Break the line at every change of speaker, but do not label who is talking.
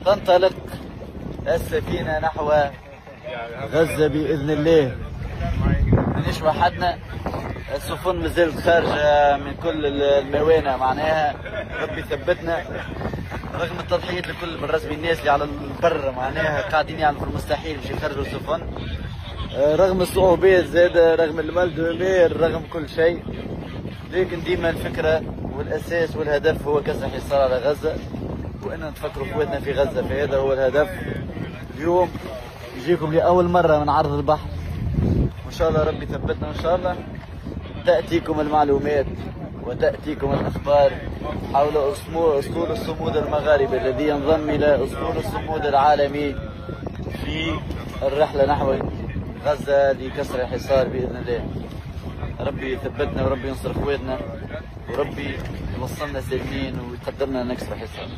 تنطلق السفينة نحو غزة بإذن الله. مانيش وحدنا، السفن مازالت خارجة من كل الموانئ، معناها ربي ثبتنا رغم التضحيات لكل بالرسمي الناس اللي على البر، معناها قاعدين يعملوا المستحيل باش يخرجوا السفن رغم الصعوبات زادة، رغم المال دومير، رغم كل شيء، لكن ديما الفكرة والأساس والهدف هو كسر حصار على غزة، وإن نتفكروا خواتنا في غزة، فهذا هو الهدف. اليوم يجيكم لأول مرة من عرض البحر، وإن شاء الله ربي ثبتنا، وإن شاء الله تأتيكم المعلومات وتأتيكم الأخبار حول أسطول الصمود المغاربي الذي ينضم إلى أسطول الصمود العالمي في الرحلة نحو غزة لكسر الحصار بإذن الله. ربي يثبتنا وربي ينصر خواتنا وربي يوصلنا سالمين ويقدرنا نكسر الحصار.